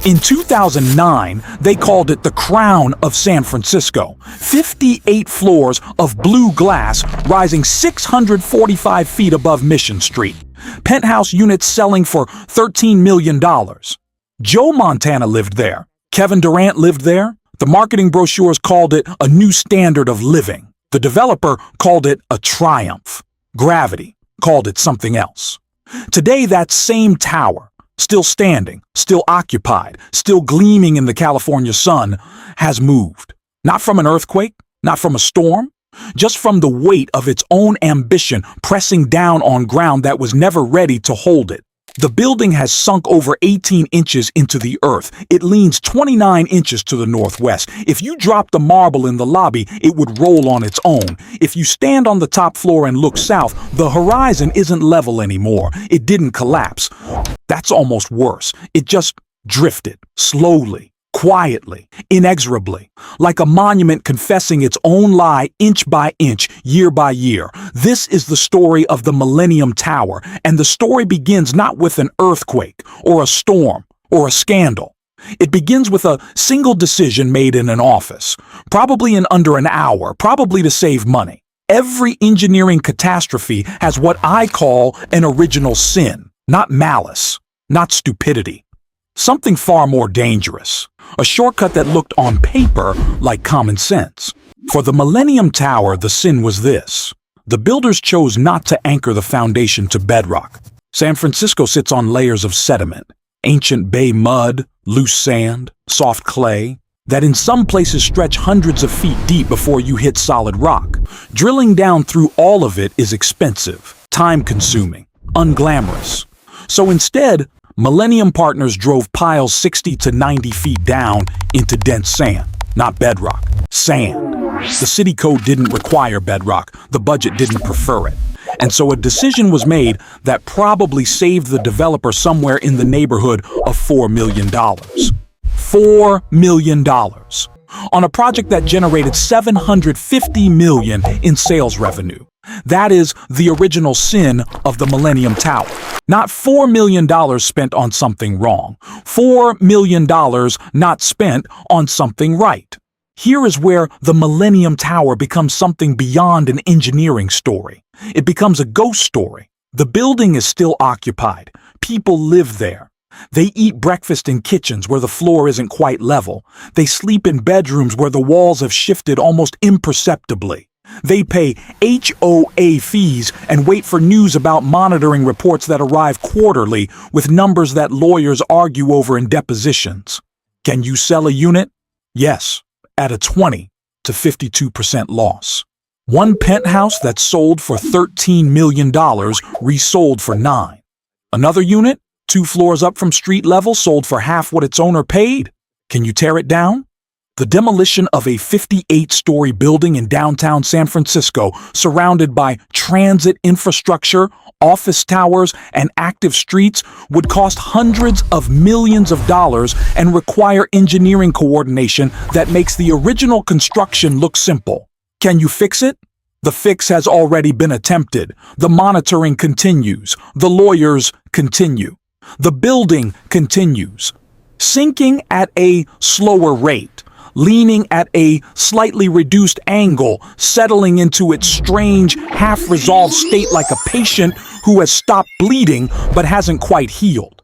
In 2009, they called it the Crown of San Francisco. 58 floors of blue glass rising 645 feet above Mission Street. Penthouse units selling for $13 million. Joe Montana lived there. Kevin Durant lived there. The marketing brochures called it a new standard of living. The developer called it a triumph. Gravity called it something else. Today, that same tower, still standing, still occupied, still gleaming in the California sun, has moved. Not from an earthquake, not from a storm, just from the weight of its own ambition pressing down on ground that was never ready to hold it. The building has sunk over 18 inches into the earth. It leans 29 inches to the northwest. If you dropped a marble in the lobby, it would roll on its own. If you stand on the top floor and look south, the horizon isn't level anymore. It didn't collapse. That's almost worse. It just drifted, slowly, quietly, inexorably, like a monument confessing its own lie inch by inch, year by year. This is the story of the Millennium Tower, and the story begins not with an earthquake, or a storm, or a scandal. It begins with a single decision made in an office, probably in under an hour, probably to save money. Every engineering catastrophe has what I call an original sin, not malice, not stupidity. Something far more dangerous. A shortcut that looked on paper like common sense. For the Millennium Tower, the sin was this. The builders chose not to anchor the foundation to bedrock. San Francisco sits on layers of sediment, ancient bay mud, loose sand, soft clay, that in some places stretch hundreds of feet deep before you hit solid rock. Drilling down through all of it is expensive, time-consuming, unglamorous. So instead, Millennium Partners drove piles 60 to 90 feet down into dense sand, not bedrock, sand. The city code didn't require bedrock, the budget didn't prefer it. And so a decision was made that probably saved the developer somewhere in the neighborhood of $4 million. $4 million. On a project that generated $750 million in sales revenue. That is the original sin of the Millennium Tower. Not $4 million spent on something wrong. $4 million not spent on something right. Here is where the Millennium Tower becomes something beyond an engineering story. It becomes a ghost story. The building is still occupied. People live there. They eat breakfast in kitchens where the floor isn't quite level. They sleep in bedrooms where the walls have shifted almost imperceptibly. They pay HOA fees and wait for news about monitoring reports that arrive quarterly with numbers that lawyers argue over in depositions. Can you sell a unit? Yes, at a 20 to 52% loss. One penthouse that sold for $13 million resold for $9 million. Another unit, 2 floors up from street level, sold for half what its owner paid. Can you tear it down? The demolition of a 58-story building in downtown San Francisco, surrounded by transit infrastructure, office towers, and active streets, would cost hundreds of millions of dollars and require engineering coordination that makes the original construction look simple. Can you fix it? The fix has already been attempted. The monitoring continues. The lawyers continue. The building continues. Sinking at a slower rate. Leaning at a slightly reduced angle, settling into its strange, half-resolved state like a patient who has stopped bleeding but hasn't quite healed.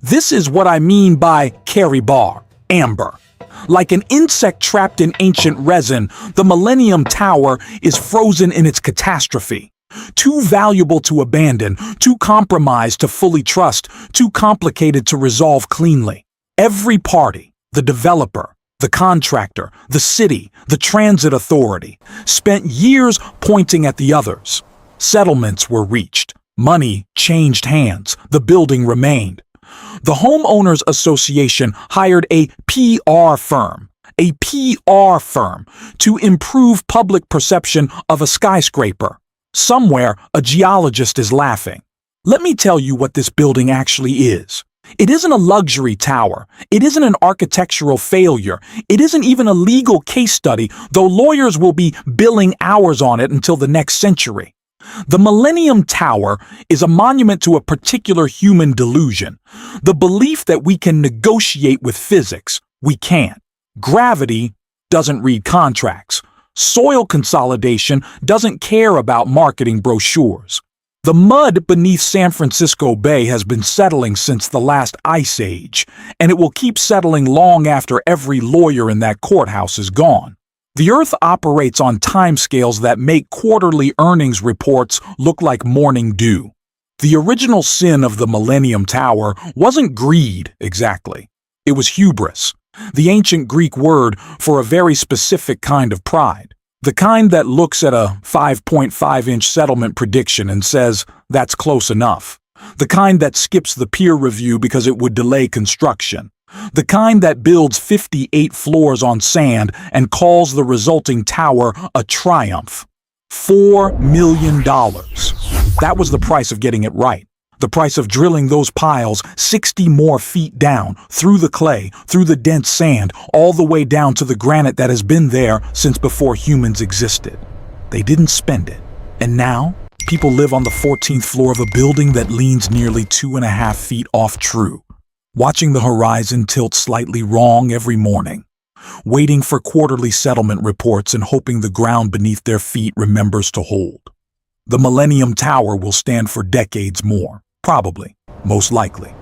This is what I mean by Carrie bar, amber. Like an insect trapped in ancient resin, the Millennium Tower is frozen in its catastrophe. Too valuable to abandon, too compromised to fully trust, too complicated to resolve cleanly. Every party, the developer, the contractor, the city, the transit authority, spent years pointing at the others. Settlements were reached. Money changed hands. The building remained. The Homeowners Association hired a PR firm to improve public perception of a skyscraper. Somewhere, a geologist is laughing. Let me tell you what this building actually is. It isn't a luxury tower. It isn't an architectural failure. It isn't even a legal case study, though lawyers will be billing hours on it until the next century. The Millennium Tower is a monument to a particular human delusion, the belief that we can negotiate with physics. We can't. Gravity doesn't read contracts. Soil consolidation doesn't care about marketing brochures. The mud beneath San Francisco Bay has been settling since the last ice age, and it will keep settling long after every lawyer in that courthouse is gone. The Earth operates on timescales that make quarterly earnings reports look like morning dew. The original sin of the Millennium Tower wasn't greed, exactly. It was hubris, the ancient Greek word for a very specific kind of pride. The kind that looks at a 5.5-inch settlement prediction and says, that's close enough. The kind that skips the peer review because it would delay construction. The kind that builds 58 floors on sand and calls the resulting tower a triumph. $4 million. That was the price of getting it right. The price of drilling those piles 60 more feet down, through the clay, through the dense sand, all the way down to the granite that has been there since before humans existed. They didn't spend it. And now, people live on the 14th floor of a building that leans nearly 2.5 feet off true, watching the horizon tilt slightly wrong every morning, waiting for quarterly settlement reports and hoping the ground beneath their feet remembers to hold. The Millennium Tower will stand for decades more. Probably. Most likely.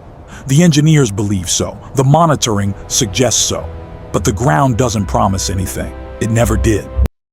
The engineers believe so. The monitoring suggests so. But the ground doesn't promise anything. It never did.